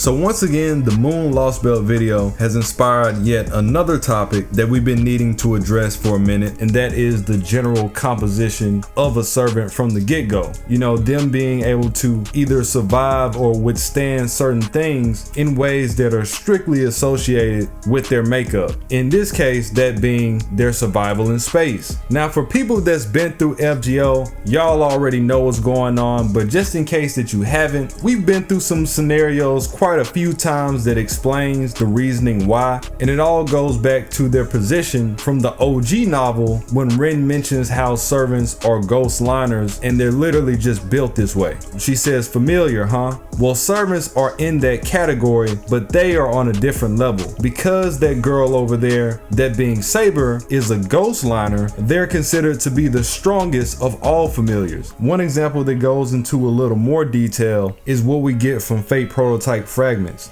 So once again, the Moon Lost Belt video has inspired yet another topic that we've been needing to address for a minute, and that is the general composition of a servant from the get-go. You know, them being able to either survive or withstand certain things in ways that are strictly associated with their makeup. In this case, that being their survival in space. Now, for people that's been through FGO, y'all already know what's going on, but just in case that you haven't, we've been through some scenarios quite a few times that explains the reasoning why, and it all goes back to their position from the OG novel when Rin mentions how servants are ghost liners and they're literally just built this way. She says, familiar, huh? Well, servants are in that category, but they are on a different level. Because that girl over there, that being Saber, is a ghost liner, they're considered to be the strongest of all familiars. One example that goes into a little more detail is what we get from Fate prototype fragments.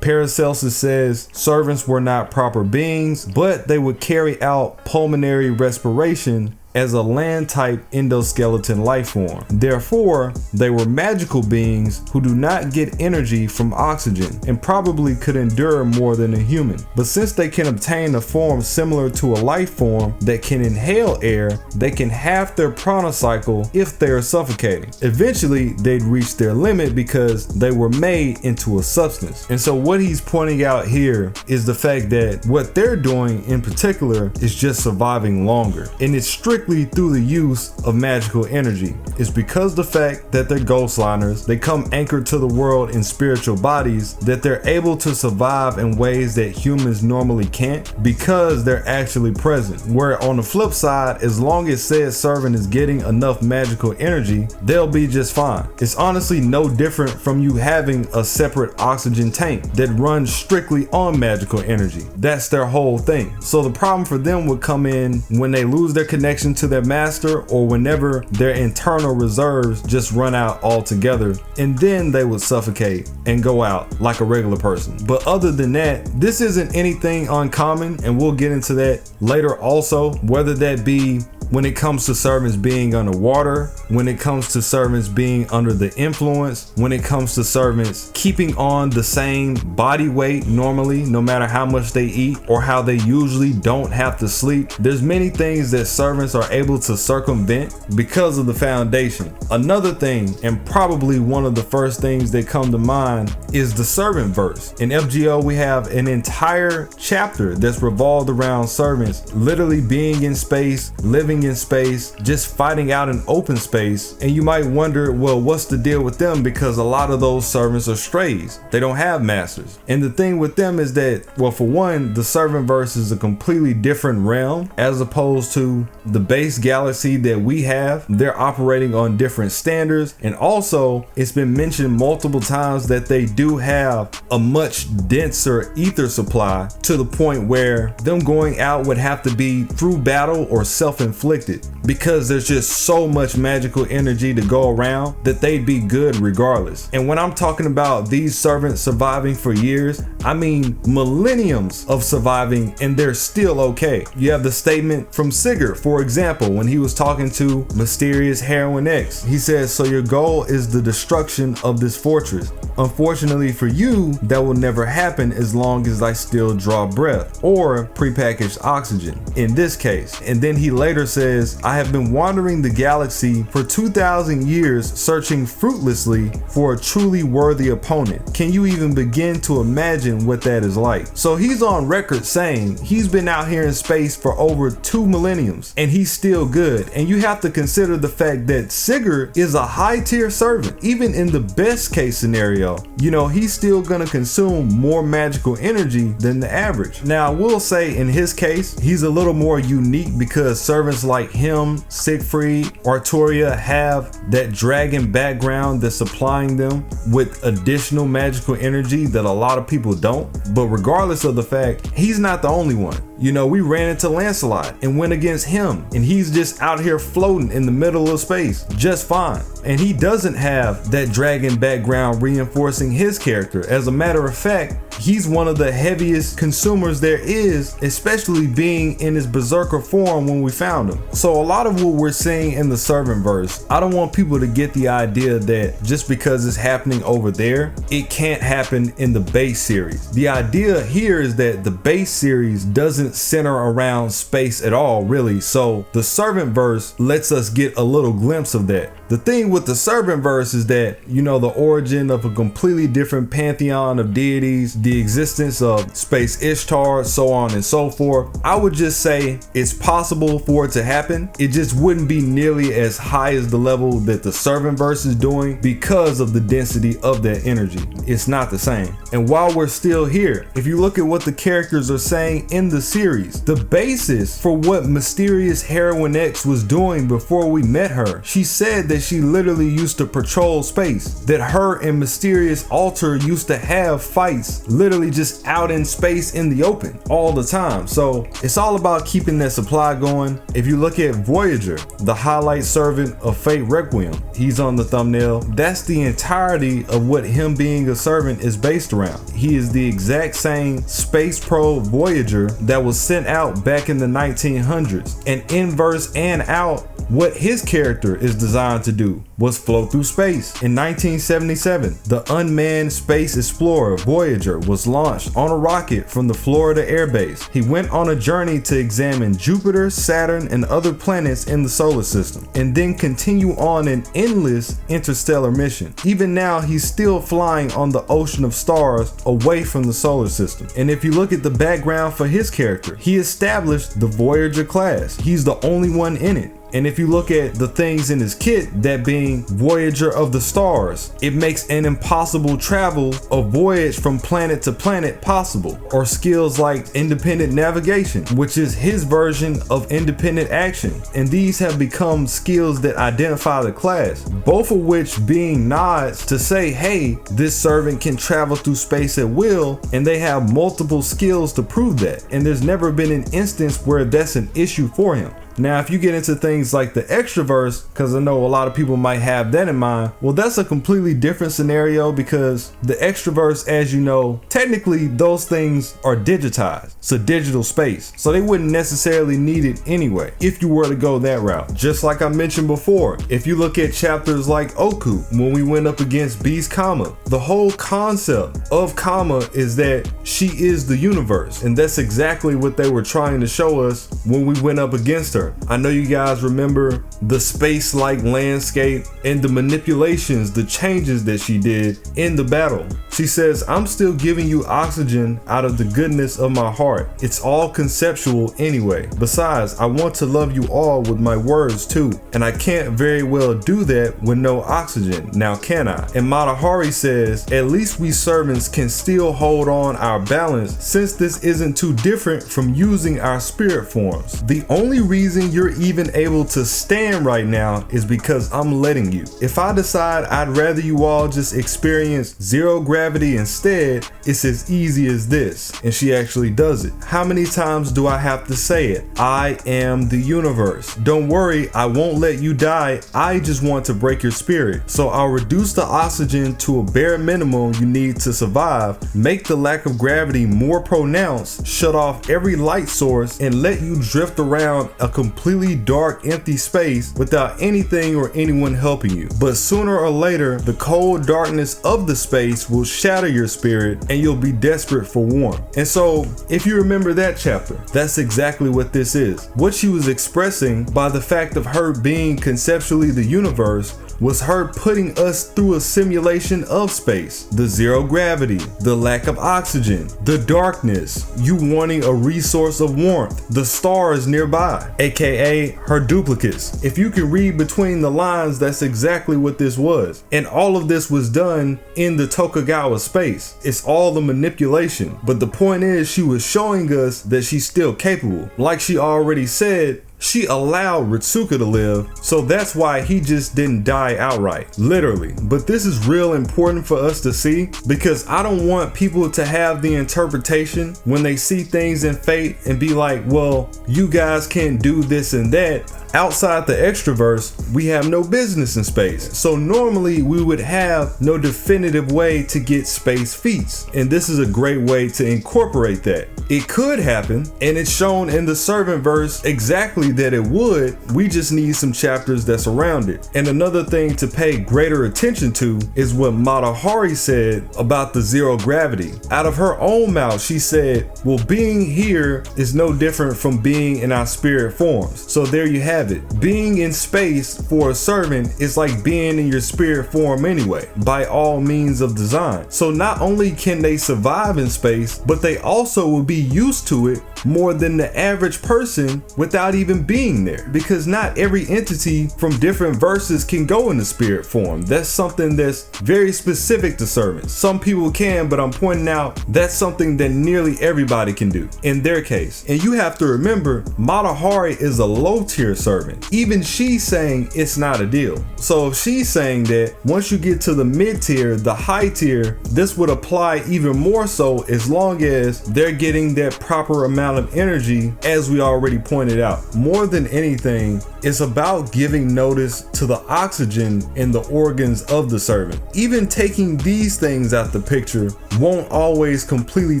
Paracelsus says servants were not proper beings, but they would carry out pulmonary respiration as a land type endoskeleton life form. Therefore, they were magical beings who do not get energy from oxygen and probably could endure more than a human. But since they can obtain a form similar to a life form that can inhale air, they can halve their prana cycle if they are suffocating. Eventually, they'd reach their limit because they were made into a substance. And so what he's pointing out here is the fact that what they're doing in particular is just surviving longer. And it's strictly through the use of magical energy. It's because the fact that they're ghost liners, they come anchored to the world in spiritual bodies, that they're able to survive in ways that humans normally can't because they're actually present. Where on the flip side, as long as said servant is getting enough magical energy, they'll be just fine. It's honestly no different from you having a separate oxygen tank that runs strictly on magical energy. That's their whole thing. So the problem for them would come in when they lose their connection to their master, or whenever their internal reserves just run out altogether, and then they would suffocate and go out like a regular person. But other than that, this isn't anything uncommon, and we'll get into that later also, whether that be when it comes to servants being underwater, when it comes to servants being under the influence, when it comes to servants keeping on the same body weight normally, no matter how much they eat or how they usually don't have to sleep. There's many things that servants are able to circumvent because of the foundation. Another thing, and probably one of the first things that come to mind, is the servant verse. In FGO, we have an entire chapter that's revolved around servants literally being in space, living in space, just fighting out in open space. And you might wonder, well, what's the deal with them? Because a lot of those servants are strays. They don't have masters. And the thing with them is that, well, for one, the servant verse is a completely different realm as opposed to the base galaxy that we have. They're operating on different standards. And also, it's been mentioned multiple times that they do have a much denser ether supply to the point where them going out would have to be through battle or self-inflicted, because there's just so much magical energy to go around that they'd be good regardless. And when I'm talking about these servants surviving for years, I mean millenniums of surviving, and they're still okay. You have the statement from Sigurd, for example, when he was talking to mysterious Heroine X. He says, so your goal is the destruction of this fortress. Unfortunately for you, that will never happen as long as I still draw breath or prepackaged oxygen in this case. And then he later says, I have been wandering the galaxy for 2,000 years searching fruitlessly for a truly worthy opponent. Can you even begin to imagine what that is like? So he's on record saying he's been out here in space for over 2 millenniums and he's still good. And you have to consider the fact that Sigurd is a high tier servant. Even in the best case scenario, you know, he's still gonna consume more magical energy than the average. Now, I will say in his case, he's a little more unique because servants like him, Siegfried, Arturia have that dragon background that's supplying them with additional magical energy that a lot of people don't. But regardless of the fact, he's not the only one. You know, we ran into Lancelot and went against him, and he's just out here floating in the middle of space just fine. And he doesn't have that dragon background reinforcing his character. As a matter of fact, he's one of the heaviest consumers there is, especially being in his berserker form when we found him. So a lot of what we're seeing in the servant verse, I don't want people to get the idea that just because it's happening over there, it can't happen in the base series. The idea here is that the base series doesn't center around space at all, really. So the servant verse lets us get a little glimpse of that. The thing with the servant verse is that, you know, the origin of a completely different pantheon of deities, the existence of space Ishtar, so on and so forth. I would just say it's possible for it to happen. It just wouldn't be nearly as high as the level that the servant verse is doing because of the density of that energy. It's not the same. And while we're still here, if you look at what the characters are saying in the series, the basis for what mysterious Heroine X was doing before we met her, she said that she literally used to patrol space, that her and Mysterious Alter used to have fights literally just out in space in the open all the time. So it's all about keeping that supply going. If you look at Voyager, the highlight servant of Fate Requiem, he's on the thumbnail. That's the entirety of what him being a servant is based around. He is the exact same space probe Voyager that was sent out back in the 1900s, and in verse and out, what his character is designed to do was float through space. In 1977, the unmanned space explorer Voyager was launched on a rocket from the Florida Air Base. He went on a journey to examine Jupiter, Saturn, and other planets in the solar system, and then continue on an endless interstellar mission. Even now, he's still flying on the ocean of stars away from the solar system. And if you look at the background for his character, he established the Voyager class. He's the only one in it. And if you look at the things in his kit, that being Voyager of the Stars, it makes an impossible travel, a voyage from planet to planet possible. Or skills like independent navigation, which is his version of independent action. And these have become skills that identify the class, both of which being nods to say, hey, this servant can travel through space at will, and they have multiple skills to prove that. And there's never been an instance where that's an issue for him. Now, if you get into things like the extraverse, because I know a lot of people might have that in mind, well, that's a completely different scenario, because the extraverse, as you know, technically those things are digitized. It's a digital space, so they wouldn't necessarily need it anyway if you were to go that route. Just like I mentioned before, if you look at chapters like Oku, when we went up against Beast Kama, the whole concept of Kama is that she is the universe, and that's exactly what they were trying to show us when we went up against her. I know you guys remember the space-like landscape and the manipulations, the changes that she did in the battle. She says, I'm still giving you oxygen out of the goodness of my heart. It's all conceptual anyway. Besides, I want to love you all with my words too, and I can't very well do that with no oxygen. Now can I? And Matahari says, at least we servants can still hold on our balance, since this isn't too different from using our spirit forms. The only reason you're even able to stand right now is because I'm letting you. If I decide I'd rather you all just experience zero gravity instead, it's as easy as this. And she actually does it. How many times do I have to say it? I am the universe. Don't worry, I won't let you die. I just want to break your spirit. So I'll reduce the oxygen to a bare minimum you need to survive, make the lack of gravity more pronounced, shut off every light source, and let you drift around a completely dark, empty space without anything or anyone helping you. But sooner or later, the cold darkness of the space will shatter your spirit and you'll be desperate for warmth. And so, if you remember that chapter, that's exactly what this is. What she was expressing by the fact of her being conceptually the universe was her putting us through a simulation of space. The zero gravity, the lack of oxygen, the darkness, you wanting a resource of warmth, the stars nearby, aka her duplicates. If you can read between the lines, that's exactly what this was. And all of this was done in the Tokugawa space. It's all the manipulation. But the point is, she was showing us that she's still capable. Like she already said, she allowed Ritsuka to live, so that's why he just didn't die outright, literally. But this is real important for us to see, because I don't want people to have the interpretation when they see things in Fate and be like, well, you guys can't do this and that. Outside the extraverse, we have no business in space. So normally we would have no definitive way to get space feats. And this is a great way to incorporate that. It could happen, and it's shown in the servant verse exactly that it would. We just need some chapters that's around it. And another thing to pay greater attention to is what Matahari said about the zero gravity. Out of her own mouth, she said, well, being here is no different from being in our spirit forms. So there you have it. Being in space for a servant is like being in your spirit form anyway, by all means of design. So not only can they survive in space, but they also will be used to it more than the average person without even being there, because not every entity from different verses can go into spirit form. That's something that's very specific to servants. Some people can, but I'm pointing out that's something that nearly everybody can do in their case. And you have to remember, Matahari is a low tier servant. Even she's saying it's not a deal. So if she's saying that once you get to the mid tier, the high tier, this would apply even more so, as long as they're getting that proper amount of energy, as we already pointed out. More than anything, it's about giving notice to the oxygen in the organs of the servant. Even taking these things out the picture won't always completely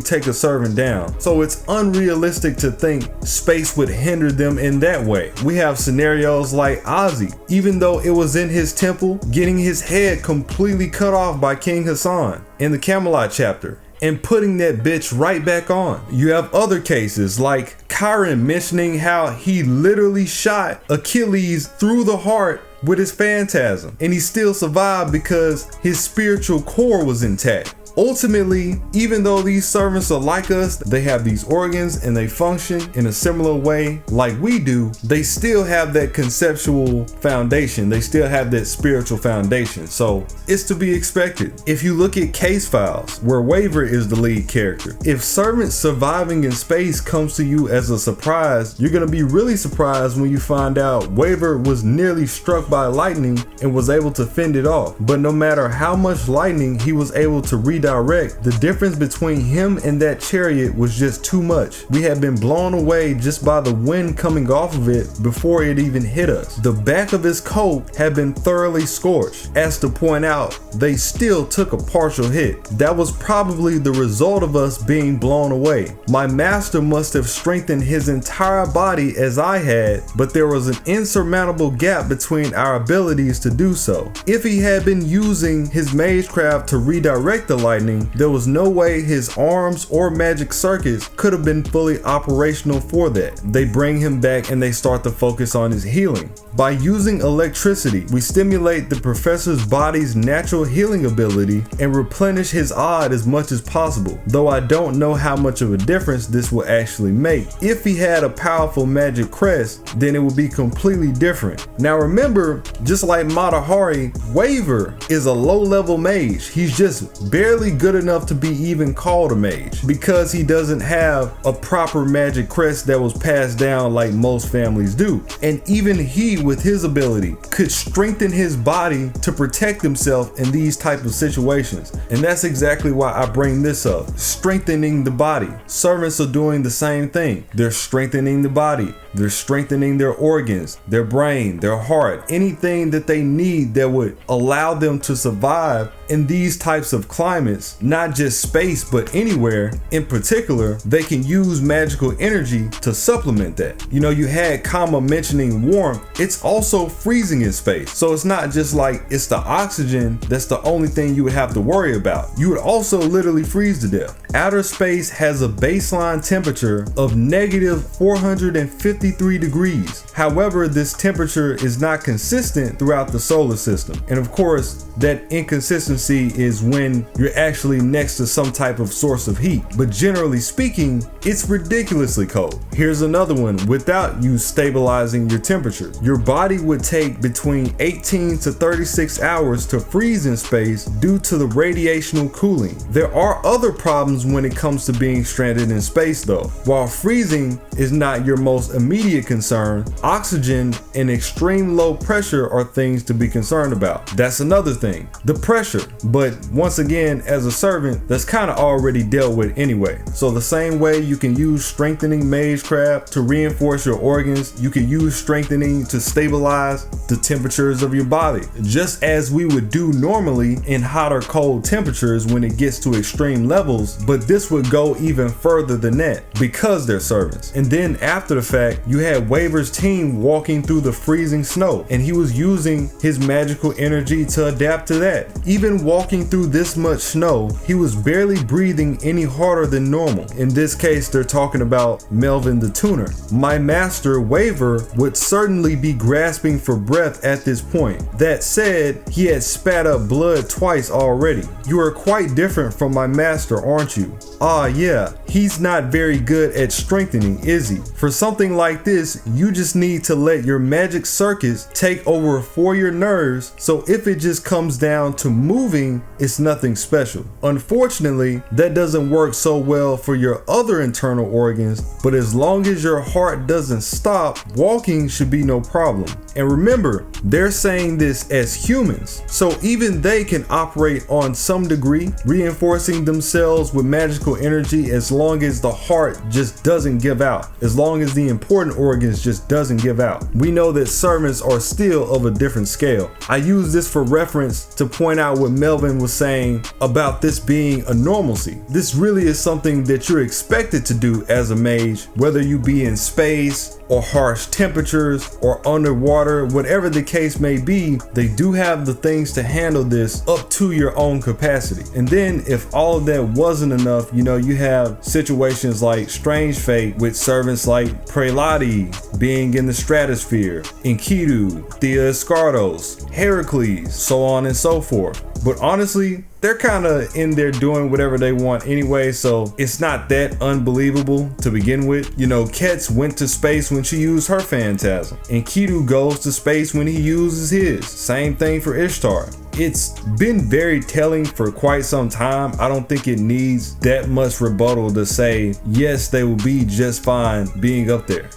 take a servant down. So it's unrealistic to think space would hinder them in that way. We have scenarios like Ozzy, even though it was in his temple, getting his head completely cut off by King Hassan in the Camelot chapter, and putting that bitch right back on. You have other cases like Chiron mentioning how he literally shot Achilles through the heart with his phantasm, and he still survived because his spiritual core was intact. Ultimately, even though these servants are like us, they have these organs and they function in a similar way like we do, they still have that conceptual foundation. They still have that spiritual foundation. So it's to be expected. If you look at Case Files, where Waver is the lead character, if servants surviving in space comes to you as a surprise, you're going to be really surprised when you find out Waver was nearly struck by lightning and was able to fend it off. But no matter how much lightning he was able to redirect, the difference between him and that chariot was just too much. We had been blown away just by the wind coming off of it before it even hit us. The back of his coat had been thoroughly scorched. As to point out, they still took a partial hit. That was probably the result of us being blown away. My master must have strengthened his entire body as I had, but there was an insurmountable gap between our abilities to do so. If he had been using his Magecraft to redirect the light, there was no way his arms or magic circuits could have been fully operational for that. They bring him back and they start to focus on his healing. By using electricity, we stimulate the professor's body's natural healing ability and replenish his odd as much as possible, though I don't know how much of a difference this will actually make. If he had a powerful magic crest, then it would be completely different. Now remember, just like Matahari, Waver is a low-level mage. He's just barely good enough to be even called a mage, because he doesn't have a proper magic crest that was passed down like most families do. And even he, with his ability, could strengthen his body to protect himself in these type of situations. And that's exactly why I bring this up. Strengthening the body. Servants are doing the same thing. They're strengthening the body. They're strengthening their organs, their brain, their heart, anything that they need that would allow them to survive in these types of climates, not just space, but anywhere. In particular, they can use magical energy to supplement that. You know, you had Kama mentioning warmth. It's also freezing in space. So it's not just like it's the oxygen that's the only thing you would have to worry about. You would also literally freeze to death. Outer space has a baseline temperature of negative 453 degrees. However, this temperature is not consistent throughout the solar system. And of course, that inconsistency is when you're actually next to some type of source of heat. But generally speaking, it's ridiculously cold. Here's another one without you stabilizing your temperature. Your body would take between 18 to 36 hours to freeze in space due to the radiational cooling. There are other problems when it comes to being stranded in space though. While freezing is not your most immediate immediate concern, oxygen and extreme low pressure are things to be concerned about. That's another thing, the pressure. But once again, as a servant, that's kind of already dealt with anyway. So the same way you can use strengthening Magecraft to reinforce your organs, you can use strengthening to stabilize the temperatures of your body, just as we would do normally in hot or cold temperatures when it gets to extreme levels. But this would go even further than that because they're servants. And then after the fact, you had Waver's team walking through the freezing snow, and he was using his magical energy to adapt to that. Even walking through this much snow, he was barely breathing any harder than normal. In this case, they're talking about Melvin the Tuner. My master, Waver, would certainly be grasping for breath at this point. That said, he had spat up blood twice already. You are quite different from my master, aren't you? Ah, yeah, he's not very good at strengthening, is he? For something like this, you just need to let your magic circuits take over for your nerves, so if it just comes down to moving, it's nothing special. Unfortunately, that doesn't work so well for your other internal organs, but as long as your heart doesn't stop, walking should be no problem. And remember, they're saying this as humans, so even they can operate on some degree, reinforcing themselves with magical energy as long as the heart just doesn't give out, as long as the important organs just doesn't give out. We know that servants are still of a different scale. I use this for reference to point out what Melvin was saying about this being a normalcy. This really is something that you're expected to do as a mage, whether you be in space or harsh temperatures or underwater, whatever the case may be. They do have the things to handle this up to your own capacity. And then if all of that wasn't enough, you know, you have situations like Strange Fate with servants like Prelati being in the stratosphere, Enkidu, Tsiah Escardos, Heracles, so on and so forth. But honestly, they're kind of in there doing whatever they want anyway, so it's not that unbelievable to begin with. You know, Ketz went to space when she used her phantasm, and Enkidu goes to space when he uses his. Same thing for Ishtar. It's been very telling for quite some time. I don't think it needs that much rebuttal to say, yes, they will be just fine being up there.